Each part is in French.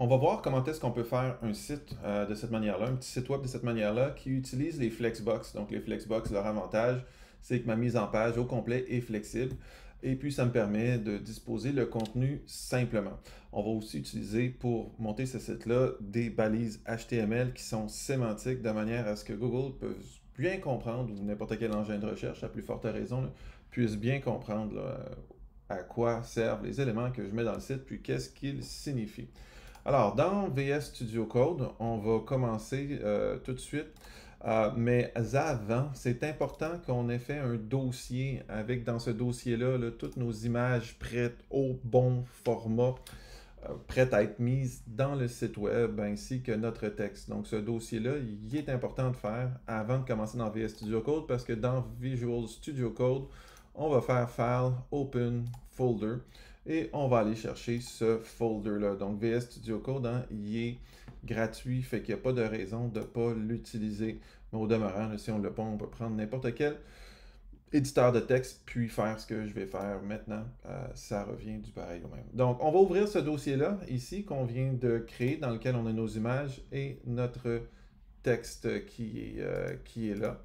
On va voir comment est-ce qu'on peut faire un site de cette manière-là, un petit site web de cette manière-là qui utilise les Flexbox. Donc les Flexbox, leur avantage, c'est que ma mise en page au complet est flexible et puis ça me permet de disposer le contenu simplement. On va aussi utiliser pour monter ce site-là des balises HTML qui sont sémantiques de manière à ce que Google puisse bien comprendre, ou n'importe quel engin de recherche, à plus forte raison, là, puisse bien comprendre là, à quoi servent les éléments que je mets dans le site, puis qu'est-ce qu'ils signifient. Alors, dans VS Studio Code, on va commencer tout de suite. Mais avant, c'est important qu'on ait fait un dossier avec dans ce dossier-là là, toutes nos images prêtes au bon format, prêtes à être mises dans le site web ainsi que notre texte. Donc ce dossier-là, il est important de faire avant de commencer dans VS Studio Code parce que dans Visual Studio Code, on va faire File, Open, Folder et on va aller chercher ce folder-là. Donc VS Studio Code, hein, il est gratuit, fait qu'il n'y a pas de raison de ne pas l'utiliser. Mais au demeurant, là, si on ne l'a pas, on peut prendre n'importe quel éditeur de texte, puis faire ce que je vais faire maintenant. Ça revient du pareil au même. Donc, on va ouvrir ce dossier-là, ici, qu'on vient de créer, dans lequel on a nos images et notre texte qui est là.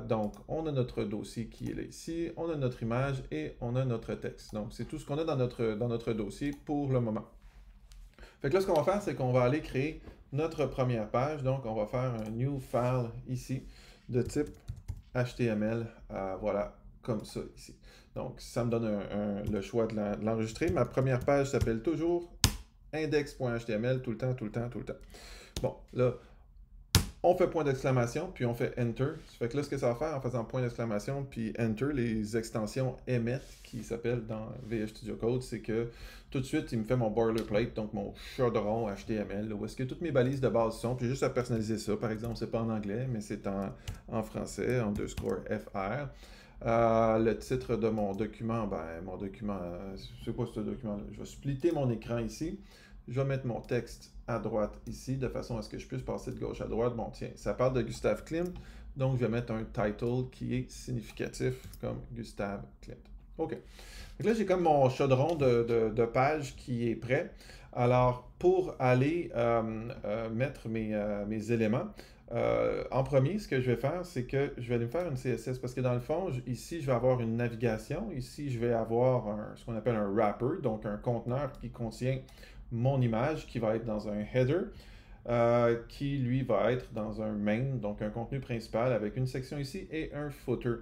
Donc, on a notre dossier qui est là ici, on a notre image et on a notre texte. Donc, c'est tout ce qu'on a dans notre dossier pour le moment. Fait que là, ce qu'on va faire, c'est qu'on va aller créer notre première page. Donc, on va faire un new file ici de type HTML. Voilà, comme ça ici. Donc, ça me donne le choix de l'enregistrer. Ma première page s'appelle toujours index.html tout le temps, tout le temps, tout le temps. Bon, là, on fait point d'exclamation, puis on fait Enter. Ça fait que là, ce que ça va faire en faisant point d'exclamation, puis Enter, les extensions émettent, qui s'appellent dans VS Studio Code, c'est que tout de suite, il me fait mon boilerplate, donc mon chaudron HTML, où est-ce que toutes mes balises de base sont, puis juste à personnaliser ça. Par exemple, c'est pas en anglais, mais c'est en français, underscore FR. Le titre de mon document, c'est quoi ce document-là? Je vais splitter mon écran ici. Je vais mettre mon texte à droite ici, de façon à ce que je puisse passer de gauche à droite. Bon, tiens, ça parle de Gustav Klimt, donc je vais mettre un title qui est significatif, comme Gustav Klimt. OK. Donc là, j'ai comme mon chaudron de page qui est prêt. Alors, pour aller mettre mes éléments, en premier, ce que je vais faire, c'est que je vais aller me faire une CSS parce que dans le fond, ici, je vais avoir une navigation. Ici, je vais avoir ce qu'on appelle un wrapper, donc un conteneur qui contient mon image qui va être dans un header, qui lui va être dans un main, donc un contenu principal avec une section ici et un footer.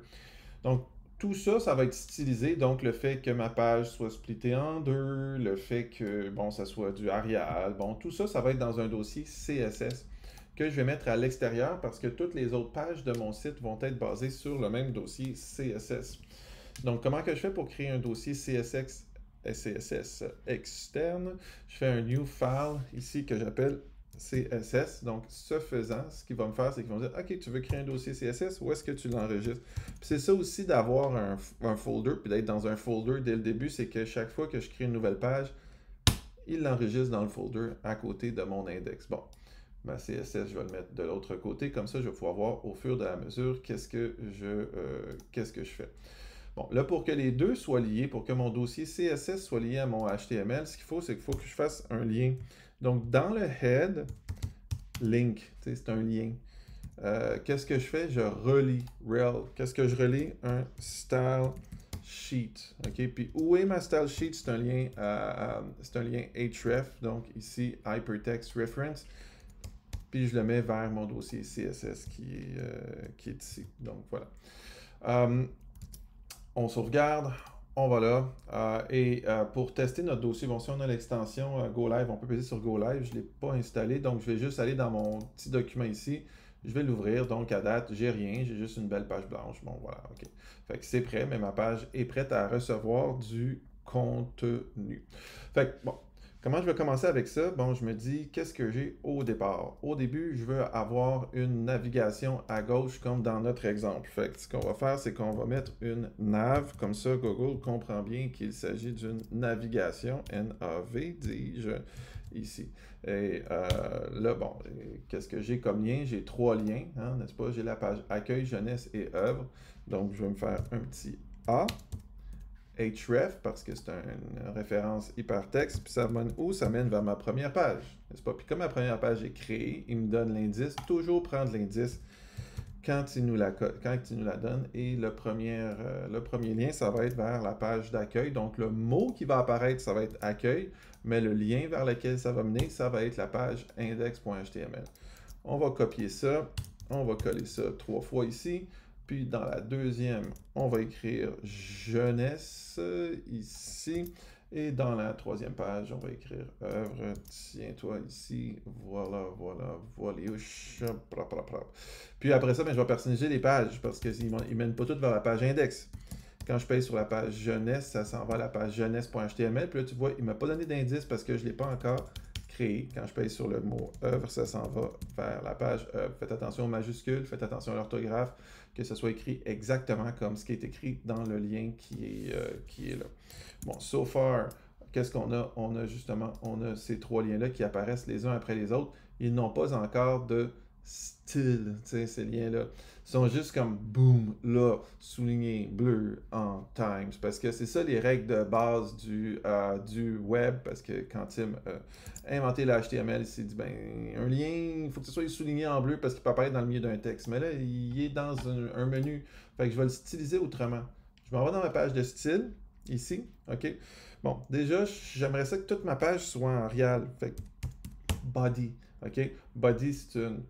Donc, tout ça, ça va être stylisé. Donc, le fait que ma page soit splittée en deux, le fait que, bon, ça soit du Arial, bon, tout ça, ça va être dans un dossier CSS que je vais mettre à l'extérieur parce que toutes les autres pages de mon site vont être basées sur le même dossier CSS. Donc, comment que je fais pour créer un dossier CSS externe? Je fais un new file ici que j'appelle CSS. Donc, ce faisant, ce qu'il va me faire, c'est qu'il va me dire, OK, tu veux créer un dossier CSS, où est-ce que tu l'enregistres? Puis c'est ça aussi d'avoir un folder, puis d'être dans un folder dès le début, c'est que chaque fois que je crée une nouvelle page, il l'enregistre dans le folder à côté de mon index. Bon, ma CSS, je vais le mettre de l'autre côté, comme ça, je vais pouvoir voir au fur et à mesure qu'est-ce que je fais. Bon, là, pour que les deux soient liés, pour que mon dossier CSS soit lié à mon HTML, ce qu'il faut, c'est qu'il faut que je fasse un lien. Donc, dans le head, link, c'est un lien. Qu'est-ce que je fais? Je relie rel. Qu'est-ce que je relie? Un style sheet. OK? Puis, où est ma style sheet? C'est un lien href, donc ici, hypertext reference. Puis, je le mets vers mon dossier CSS qui est ici. Donc, voilà. On sauvegarde, on va là. Pour tester notre dossier, bon, si on a l'extension Go Live, on peut peser sur Go Live. Je ne l'ai pas installé, donc je vais juste aller dans mon petit document ici. Je vais l'ouvrir, donc à date, j'ai rien, j'ai juste une belle page blanche. Bon, voilà, OK. Fait que c'est prêt, mais ma page est prête à recevoir du contenu. Fait que, bon, comment je vais commencer avec ça? Bon, je me dis, qu'est-ce que j'ai au départ? Au début, je veux avoir une navigation à gauche comme dans notre exemple. Fait que ce qu'on va faire, c'est qu'on va mettre une nav, comme ça, Google comprend bien qu'il s'agit d'une navigation, N-A-V, dis-je, ici. Et là, bon, qu'est-ce que j'ai comme lien? J'ai trois liens, hein, n'est-ce pas? J'ai la page accueil, jeunesse et œuvre. Donc, je vais me faire un petit A. href parce que c'est une référence hypertexte, puis ça mène où? Ça mène vers ma première page, n'est-ce pas? Puis comme ma première page est créée, il me donne l'indice, toujours prendre l'indice quand il nous la donne, et le premier lien, ça va être vers la page d'accueil, donc le mot qui va apparaître, ça va être accueil, mais le lien vers lequel ça va mener, ça va être la page index.html. On va copier ça, on va coller ça 3 fois ici, puis dans la deuxième, on va écrire jeunesse ici. Et dans la troisième page, on va écrire œuvre, tiens-toi ici, voilà, Puis après ça, je vais personnaliser les pages parce qu'ils ne mènent pas toutes vers la page index. Quand je paye sur la page jeunesse, ça s'en va à la page jeunesse.html. Puis là, tu vois, il ne m'a pas donné d'indice parce que je ne l'ai pas encore créé. Quand je paye sur le mot œuvre, ça s'en va vers la page œuvre. Faites attention aux majuscules, faites attention à l'orthographe, que ce soit écrit exactement comme ce qui est écrit dans le lien qui est là. Bon, so far, qu'est-ce qu'on a? On a ces 3 liens-là qui apparaissent les uns après les autres. Ils n'ont pas encore de style, ces liens-là. Ils sont juste comme boom, là, souligné, bleu, en times. Parce que c'est ça les règles de base du web. Parce que quand Tim a inventé l'HTML, il s'est dit, ben, un lien, il faut que ce soit souligné en bleu parce qu'il peut apparaître dans le milieu d'un texte. Mais là, il est dans un menu. Fait que je vais le styliser autrement. Je m'en vais dans ma page de style, ici, OK? Bon, déjà, j'aimerais ça que toute ma page soit en Arial. Fait que body, OK? Body, c'est une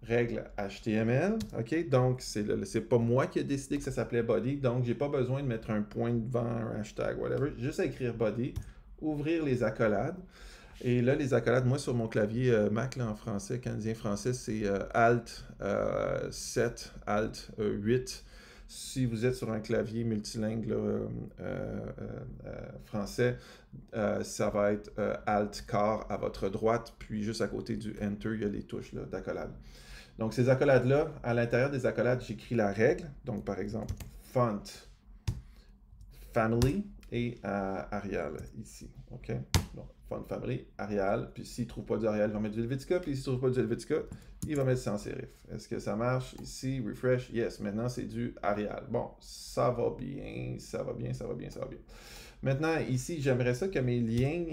règle HTML, OK? Donc, c'est pas moi qui ai décidé que ça s'appelait body, donc j'ai pas besoin de mettre un point devant, un hashtag, whatever. Juste à écrire body, ouvrir les accolades. Et là, les accolades, moi, sur mon clavier Mac, là, en français, canadien-français, c'est Alt 7, Alt 8. Si vous êtes sur un clavier multilingue français, ça va être Alt-Car à votre droite, puis juste à côté du Enter, il y a les touches d'accolade. Donc, ces accolades-là, à l'intérieur des accolades, j'écris la règle. Donc, par exemple, font, family et Arial ici. OK? Donc, font, family, Arial. Puis, s'il ne trouve pas du Arial, il va mettre du Helvetica. Puis, s'il ne trouve pas du Helvetica, il va mettre sans sérif. Est-ce que ça marche? Ici, refresh. Yes. Maintenant, c'est du Arial. Bon, ça va bien. Maintenant, ici, j'aimerais ça que mes liens,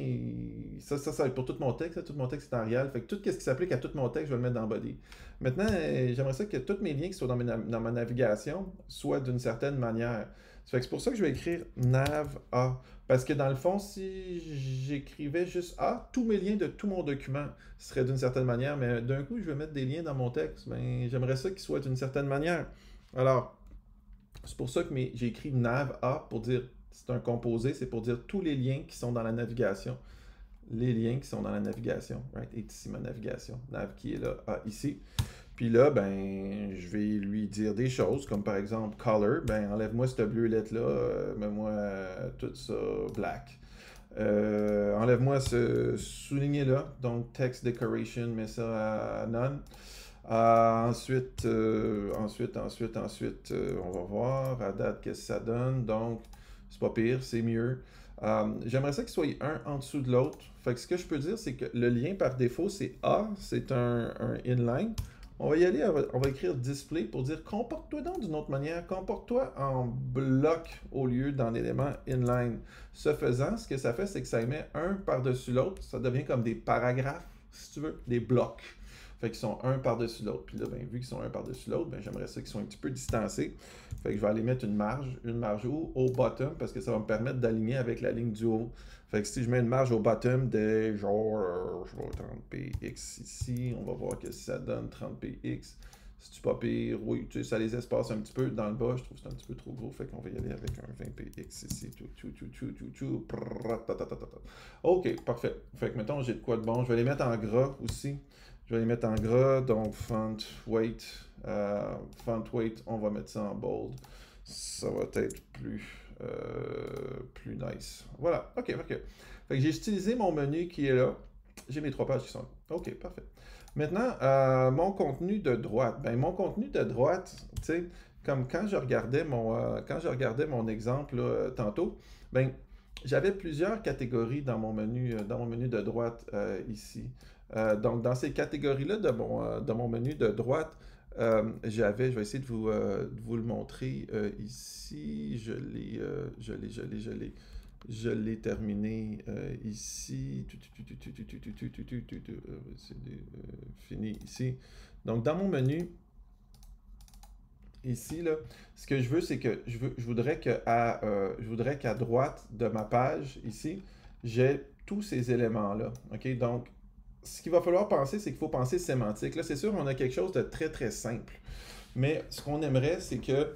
ça va être pour tout mon texte. Tout mon texte est en Arial. Fait que tout ce qui s'applique à tout mon texte, je vais le mettre dans Body. Maintenant, j'aimerais ça que tous mes liens qui sont dans ma navigation soient d'une certaine manière. C'est pour ça que je vais écrire nav A. Parce que dans le fond, si j'écrivais juste A, tous mes liens de tout mon document seraient d'une certaine manière. Mais d'un coup, je vais mettre des liens dans mon texte. Ben, j'aimerais ça qu'ils soient d'une certaine manière. Alors, c'est pour ça que j'ai écrit nav A pour dire, c'est un composé, c'est pour dire tous les liens qui sont dans la navigation. Les liens qui sont dans la navigation. Right? Et ici ma navigation. Nav qui est là, A ici. Puis là, ben, je vais lui dire des choses, comme par exemple color. Ben, enlève-moi cette bleue lettre-là, mets-moi tout ça black. Enlève-moi ce souligné-là, donc text decoration, mets ça à none. Ensuite, on va voir à date qu'est-ce que ça donne. Donc, c'est pas pire, c'est mieux. J'aimerais ça qu'il soit un en dessous de l'autre. Fait que ce que je peux dire, c'est que le lien par défaut, c'est A, c'est un inline. On va y aller, on va écrire display pour dire comporte-toi donc d'une autre manière, comporte-toi en bloc au lieu d'un élément inline. Ce faisant, ce que ça fait, c'est que ça émet un par-dessus l'autre. Ça devient comme des paragraphes, si tu veux, des blocs. Fait qu'ils sont un par-dessus l'autre. Puis là, ben, vu qu'ils sont un par-dessus l'autre, ben, j'aimerais ça qu'ils soient un petit peu distancés. Fait que je vais aller mettre une marge au bottom, parce que ça va me permettre d'aligner avec la ligne du haut. Fait que si je mets une marge au bottom de genre, je vais 30px ici, on va voir que ça donne 30px. C'est-tu pas pire? Oui, tu sais, ça les espace un petit peu dans le bas, je trouve que c'est un petit peu trop gros, fait qu'on va y aller avec un 20px ici. Ok, parfait. Fait que mettons, j'ai de quoi de bon. Je vais les mettre en gras aussi. Je vais les mettre en gras, donc font weight, on va mettre ça en bold. Ça va être plus nice. Voilà, ok. Fait que j'ai utilisé mon menu qui est là. J'ai mes 3 pages qui sont là. Ok, parfait. Maintenant, mon contenu de droite. Ben, mon contenu de droite, tu sais, comme quand je regardais mon exemple là, tantôt, ben, j'avais plusieurs catégories dans mon menu de droite ici. Donc, dans ces catégories-là de mon menu de droite, je vais essayer de vous le montrer ici. Je l'ai terminé ici. C'est fini ici. Donc, dans mon menu, ici, là, ce que je veux, c'est que je voudrais qu'à droite de ma page, ici, j'ai tous ces éléments-là. OK? Donc, ce qu'il va falloir penser, c'est qu'il faut penser sémantique. Là, c'est sûr, on a quelque chose de très, très simple. Mais ce qu'on aimerait, c'est que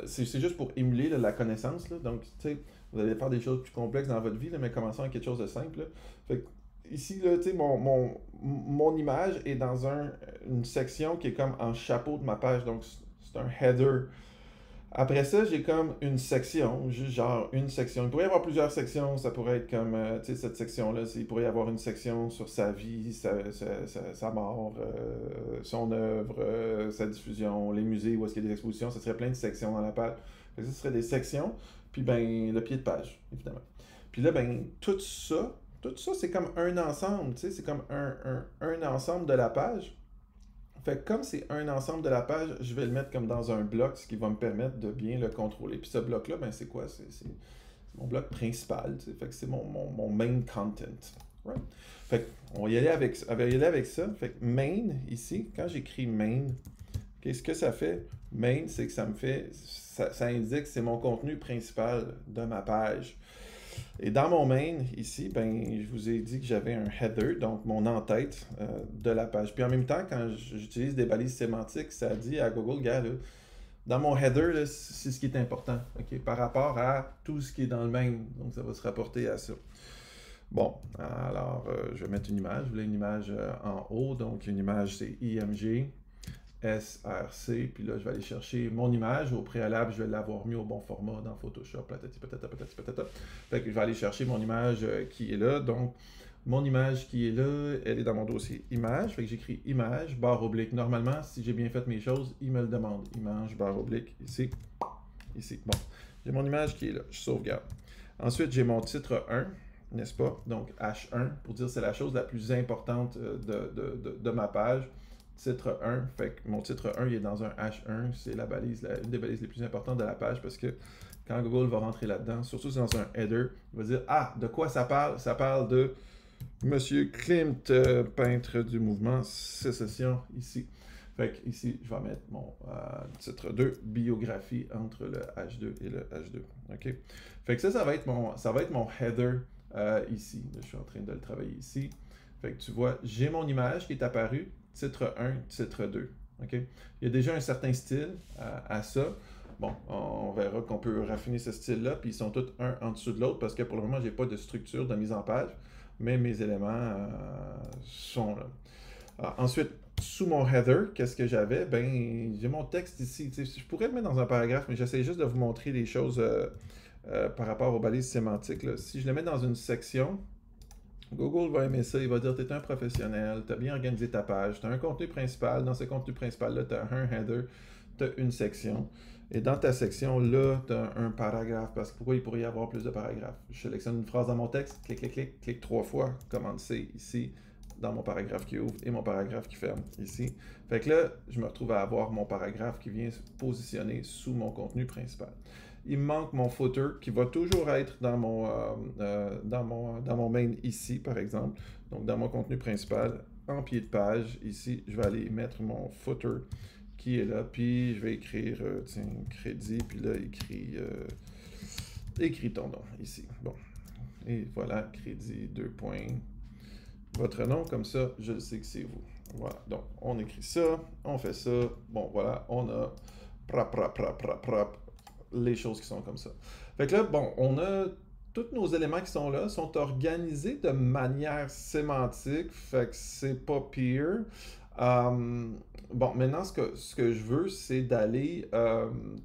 c'est juste pour émuler là, la connaissance. Là. Donc, tu sais, vous allez faire des choses plus complexes dans votre vie, là, mais commençons avec quelque chose de simple. Là. Fait que, ici, là, tu sais, mon image est dans une section qui est comme en chapeau de ma page. Donc, c'est un header. Après ça, j'ai comme une section, juste genre une section. Il pourrait y avoir plusieurs sections. Ça pourrait être comme, tu sais, cette section-là, il pourrait y avoir une section sur sa vie, sa mort, son œuvre, sa diffusion, les musées, où est-ce qu'il y a des expositions. Ça serait plein de sections dans la page. Fait que ça serait des sections, puis ben le pied de page, évidemment. Puis là, ben tout ça, c'est comme un ensemble, tu sais, c'est comme un ensemble de la page. Fait que comme c'est un ensemble de la page, je vais le mettre comme dans un bloc, ce qui va me permettre de bien le contrôler. Puis ce bloc-là, ben c'est quoi? C'est mon bloc principal, tu sais. Fait que c'est mon main content. Right? Fait qu'on va y aller avec ça. Fait que main, ici, quand j'écris main, qu'est-ce que ça fait? Main, c'est que ça indique que c'est mon contenu principal de ma page. Et dans mon main, ici, ben, je vous ai dit que j'avais un header, donc mon en-tête de la page. Puis en même temps, quand j'utilise des balises sémantiques, ça dit à Google, gars, là, dans mon header, là, c'est ce qui est important, okay, par rapport à tout ce qui est dans le main. Donc, ça va se rapporter à ça. Bon, alors, je vais mettre une image. Je voulais une image en haut, donc une image, c'est IMG. SRC, puis là, je vais aller chercher mon image. Au préalable, je vais l'avoir mis au bon format dans Photoshop. Patati patata, patati patata. Fait que je vais aller chercher mon image qui est là. Donc, mon image qui est là, elle est dans mon dossier image. Fait que j'écris image, barre oblique. Normalement, si j'ai bien fait mes choses, il me le demande. Image, barre oblique, ici, ici. Bon, j'ai mon image qui est là. Je sauvegarde. Ensuite, j'ai mon titre 1, n'est-ce pas? Donc, H1, pour dire c'est la chose la plus importante de ma page. Titre 1, fait que mon titre 1 il est dans un H1, c'est une des balises les plus importantes de la page parce que quand Google va rentrer là-dedans, surtout si c'est dans un header, il va dire ah, de quoi ça parle? Ça parle de Monsieur Klimt, peintre du mouvement Sécession, ici. Fait que ici, je vais mettre mon titre 2, biographie entre le H2 et le H2. OK? Fait que ça va être mon header ici. Là, je suis en train de le travailler ici. Fait que tu vois, j'ai mon image qui est apparue. Titre 1, titre 2. Okay? Il y a déjà un certain style à ça. Bon, on verra qu'on peut raffiner ce style-là, puis ils sont tous un en dessous de l'autre parce que pour le moment, je n'ai pas de structure de mise en page, mais mes éléments sont là. Alors, ensuite, sous mon header, qu'est-ce que j'avais? Ben, j'ai mon texte ici. Je pourrais le mettre dans un paragraphe, mais j'essaie juste de vous montrer les choses par rapport aux balises sémantiques. Là. Si je le mets dans une section, Google va aimer ça, il va dire tu es un professionnel, tu as bien organisé ta page, tu as un contenu principal, dans ce contenu principal-là, tu as un header, tu as une section. Et dans ta section, là, tu as un paragraphe, parce que pourquoi il pourrait y avoir plus de paragraphes? Je sélectionne une phrase dans mon texte, clique 3 fois, commande C ici, dans mon paragraphe qui ouvre et mon paragraphe qui ferme ici. Fait que là, je me retrouve à avoir mon paragraphe qui vient se positionner sous mon contenu principal. Il me manque mon footer qui va toujours être dans mon main ici, par exemple. Donc, dans mon contenu principal, en pied de page, ici, je vais aller mettre mon footer qui est là. Puis, je vais écrire, tiens, crédit, puis là, écris ton nom ici. Bon. Et voilà, crédit, 2 points. Votre nom, comme ça, je sais que c'est vous. Voilà. Donc, on écrit ça, on fait ça. Bon, voilà, on a les choses qui sont comme ça. Fait que là, bon, on a tous nos éléments qui sont là, sont organisés de manière sémantique, fait que c'est pas pire. Bon, maintenant, ce que je veux, c'est d'aller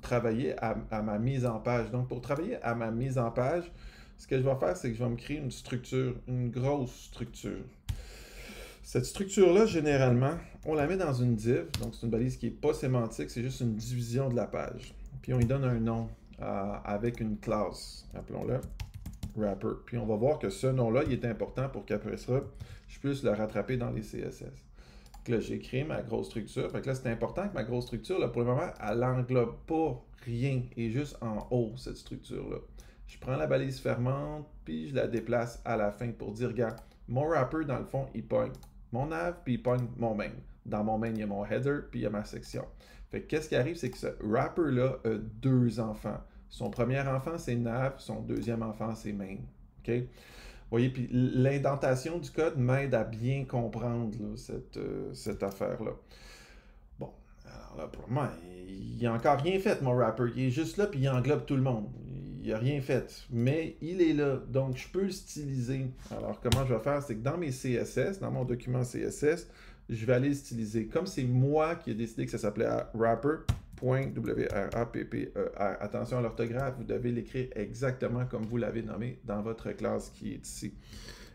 travailler à ma mise en page. Donc, pour travailler à ma mise en page, ce que je vais faire, c'est que je vais me créer une structure, une grosse structure. Cette structure-là, généralement, on la met dans une div, donc c'est une balise qui n'est pas sémantique, c'est juste une division de la page. Puis on lui donne un nom avec une classe, appelons-le wrapper. Puis on va voir que ce nom-là, il est important pour qu'après ça, je puisse le rattraper dans les CSS. que là, j'ai créé ma grosse structure. Fait que là, c'est important que ma grosse structure, là, pour le moment, elle n'englobe pas rien et juste en haut, cette structure-là. Je prends la balise fermante, puis je la déplace à la fin pour dire, regarde, mon wrapper, dans le fond, il pogne mon nav, puis il pogne mon main. Dans mon main, il y a mon header, puis il y a ma section. Fait que qu'est-ce qui arrive, c'est que ce wrapper-là a deux enfants. Son premier enfant, c'est nav, son deuxième enfant, c'est main. OK? Vous voyez, puis l'indentation du code m'aide à bien comprendre là, cette affaire-là. Bon, alors là, pour moi, il n'a encore rien fait, mon wrapper. Il est juste là, puis il englobe tout le monde. Il n'a rien fait, mais il est là, donc je peux le styliser. Alors, comment je vais faire, c'est que dans mes CSS, dans mon document CSS, je vais aller le styliser. Comme c'est moi qui ai décidé que ça s'appelait wrapper.wrapper. Attention à l'orthographe, vous devez l'écrire exactement comme vous l'avez nommé dans votre classe qui est ici.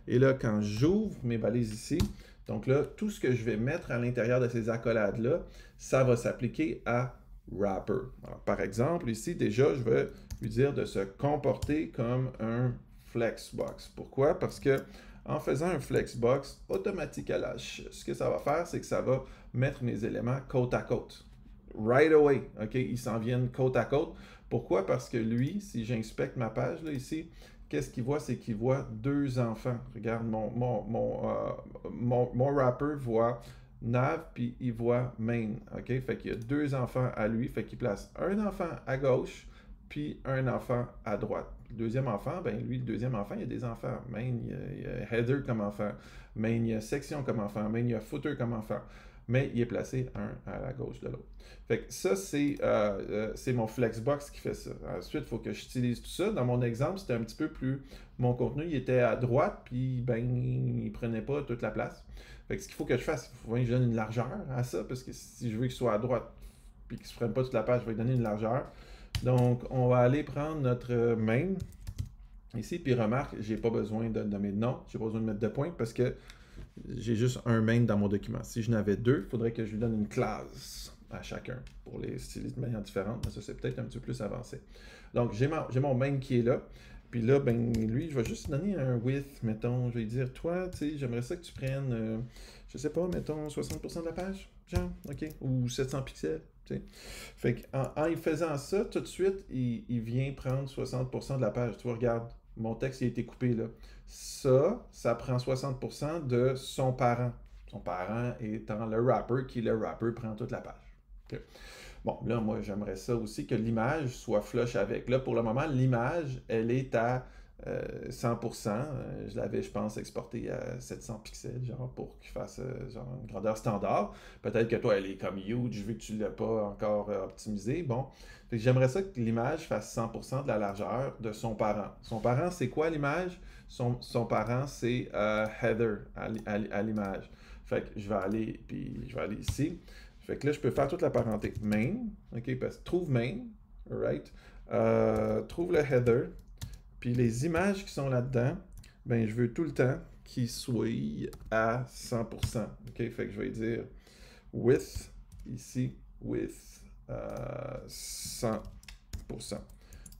Et là, quand j'ouvre mes balises ici, donc là, tout ce que je vais mettre à l'intérieur de ces accolades-là, ça va s'appliquer à wrapper. Alors, par exemple, ici, déjà, je vais lui dire de se comporter comme un flexbox. Pourquoi? Parce que en faisant un flexbox automatique à l'âge, ce que ça va faire, c'est que ça va mettre mes éléments côte à côte. Right away, OK? Ils s'en viennent côte à côte. Pourquoi? Parce que lui, si j'inspecte ma page, là, ici, qu'est-ce qu'il voit? C'est qu'il voit deux enfants. Regarde, mon wrapper voit nav, puis il voit main. OK? Fait qu'il y a deux enfants à lui. Fait qu'il place un enfant à gauche, puis un enfant à droite. Le deuxième enfant, ben lui, le deuxième enfant, il y a des enfants. Main, il y a header comme enfant. Main, il y a section comme enfant. Main, il y a footer comme enfant. Mais il est placé un à la gauche de l'autre. Fait que ça, c'est mon flexbox qui fait ça. Ensuite, il faut que j'utilise tout ça. Dans mon exemple, c'était un petit peu plus... Mon contenu, il était à droite, puis ben, il ne prenait pas toute la place. Fait que ce qu'il faut que je fasse, il faut que je donne une largeur à ça, parce que si je veux qu'il soit à droite, puis qu'il ne se prenne pas toute la page, je vais lui donner une largeur. Donc, on va aller prendre notre main ici, puis remarque, j'ai pas besoin de nommer de nom, j'ai pas besoin de mettre de points, parce que j'ai juste un main dans mon document. Si je n'avais deux, il faudrait que je lui donne une classe à chacun pour les styliser de manière différente, mais ça, c'est peut-être un petit peu plus avancé. Donc, j'ai mon main qui est là. Puis là, ben, lui, je vais juste donner un width, mettons. Je vais lui dire, toi, tu sais, j'aimerais ça que tu prennes, je sais pas, mettons, 60% de la page, genre, OK, ou 700 pixels, tu sais. Fait qu'en en faisant ça, tout de suite, il vient prendre 60% de la page. Tu vois, regarde, mon texte, il a été coupé, là. Ça prend 60% de son parent. Son parent étant le wrapper, qui le wrapper prend toute la page. Okay. Bon, là, moi, j'aimerais ça aussi que l'image soit flush avec. Là, pour le moment, l'image, elle est à 100%. Je l'avais, je pense, exporté à 700 pixels, genre, pour qu'il fasse genre une grandeur standard. Peut-être que toi, elle est comme huge, vu que tu ne l'as pas encore optimisé. Bon, j'aimerais ça que l'image fasse 100% de la largeur de son parent. Son parent, c'est quoi l'image? Son parent, c'est header à l'image. Fait que je vais aller ici. Fait que là, je peux faire toute la parenté main, OK, parce que trouve main, right? Trouve le header, puis les images qui sont là-dedans, ben je veux tout le temps qu'ils soient à 100%, OK? Fait que je vais dire with, ici, with 100%.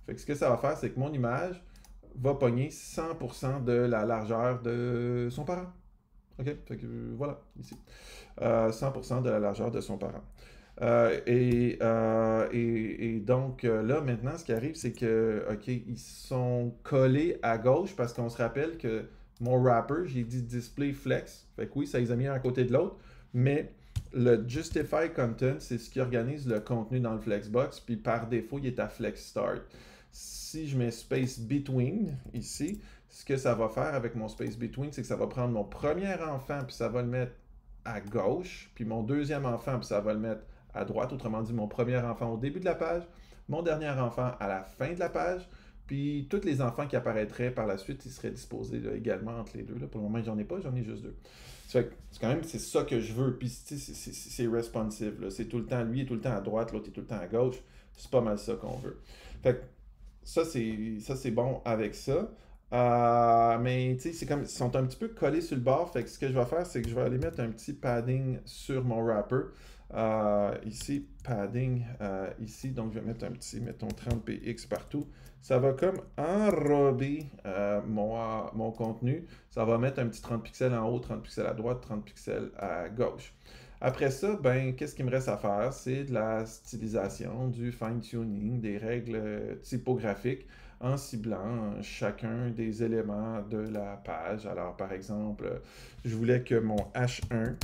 Fait que ce que ça va faire, c'est que mon image va pogner 100% de la largeur de son parent. OK? Fait que voilà, ici. 100% de la largeur de son parent. Et donc, là, maintenant, ce qui arrive, c'est que, OK, ils sont collés à gauche parce qu'on se rappelle que mon wrapper, j'ai dit display flex. Fait que oui, ça les a mis un à côté de l'autre, mais le justify content, c'est ce qui organise le contenu dans le flexbox, puis par défaut, il est à flex start. Si je mets space between ici, ce que ça va faire avec mon space between, c'est que ça va prendre mon premier enfant, puis ça va le mettre à gauche, puis mon deuxième enfant, puis ça va le mettre à droite, autrement dit, mon premier enfant au début de la page, mon dernier enfant à la fin de la page, puis tous les enfants qui apparaîtraient par la suite, ils seraient disposés là, également entre les deux. Là. Pour le moment, j'en ai pas, j'en ai juste deux. C'est quand même, c'est ça que je veux, puis c'est responsive. C'est tout le temps, lui est tout le temps à droite, l'autre est tout le temps à gauche. C'est pas mal ça qu'on veut. Fait que ça, c'est bon avec ça. Mais tu sais, c'est comme ils sont un petit peu collés sur le bord. Fait que ce que je vais faire, c'est que je vais aller mettre un petit padding sur mon wrapper. Ici, padding ici. Donc, je vais mettre un petit, mettons 30px partout. Ça va comme enrober mon contenu. Ça va mettre un petit 30 pixels en haut, 30 pixels à droite, 30 pixels à gauche. Après ça, ben, qu'est-ce qu'il me reste à faire? C'est de la stylisation, du fine-tuning, des règles typographiques en ciblant chacun des éléments de la page. Alors, par exemple, je voulais que mon H1,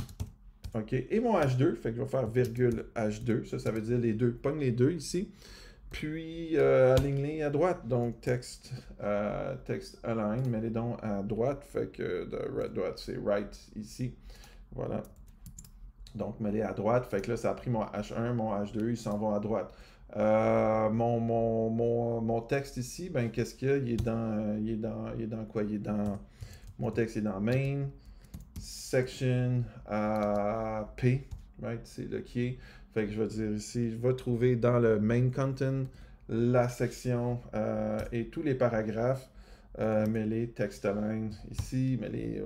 OK, et mon H2, fait que je vais faire virgule H2, ça veut dire les deux, pogne les deux ici. Puis, aligne-les à droite, donc texte align, mets-les donc à droite, fait que de droite, c'est right ici, voilà. Donc, mets-les à droite, fait que là, ça a pris mon H1, mon H2, ils s'en vont à droite. Mon texte ici, ben, qu'est-ce qu'il y a? Il est dans quoi? Mon texte est dans main, section, P, right? C'est le qui est. Fait que je vais dire ici, je vais trouver dans le main content la section et tous les paragraphes. Mets-les text align ici, mets-les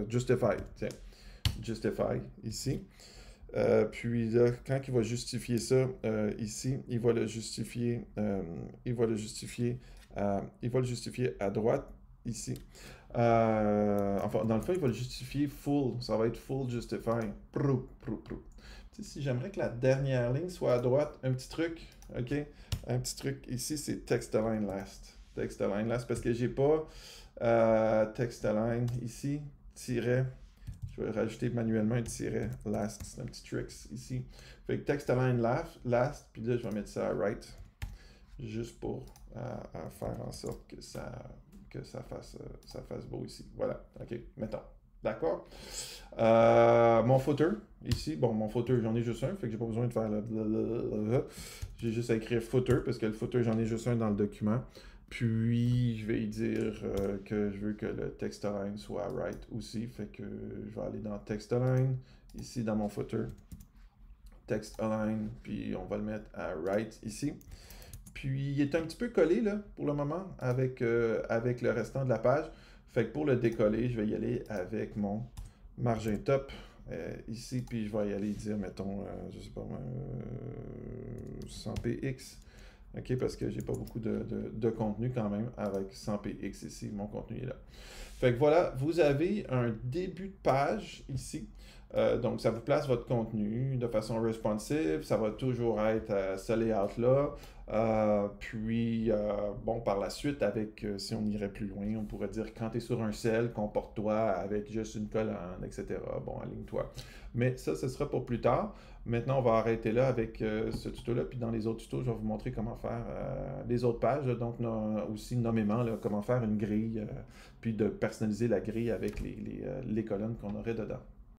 justify, tiens, justify ici. Puis là, quand il va justifier ça ici, il va le justifier, à droite ici. Enfin, dans le fond, il va le justifier full. Ça va être full justify. Si j'aimerais que la dernière ligne soit à droite, un petit truc, OK? Un petit truc ici, c'est text align last. Text align last, parce que j'ai pas text align ici, tiret. Je vais rajouter manuellement un tiret last. C'est un petit trick ici. Fait que text align last, puis là, je vais mettre ça à right. Juste pour faire en sorte que ça fasse beau ici. Voilà. OK, mettons. D'accord? Mon footer, ici, bon, mon footer, j'en ai juste un, fait que j'ai pas besoin de faire le j'ai juste à écrire footer, parce que le footer, j'en ai juste un dans le document. Puis, je vais dire que je veux que le text align soit right aussi, fait que je vais aller dans text align, ici dans mon footer, text align, puis on va le mettre à right ici. Puis, il est un petit peu collé, là, pour le moment, avec le restant de la page. Fait que pour le décoller, je vais y aller avec mon margin top ici, puis je vais y aller dire, mettons, je sais pas, 100px. OK, parce que j'ai pas beaucoup de contenu quand même avec 100px ici, mon contenu est là. Fait que voilà, vous avez un début de page ici. Donc, ça vous place votre contenu de façon responsive. Ça va toujours être ce layout-là. Puis, bon, par la suite, si on irait plus loin, on pourrait dire quand tu es sur un cell, comporte-toi avec juste une colonne, etc. Bon, aligne-toi. Mais ça, ce sera pour plus tard. Maintenant, on va arrêter là avec ce tuto-là. Puis dans les autres tutos, je vais vous montrer comment faire les autres pages. Donc, aussi nommément, là, comment faire une grille, puis de personnaliser la grille avec les colonnes qu'on aurait dedans.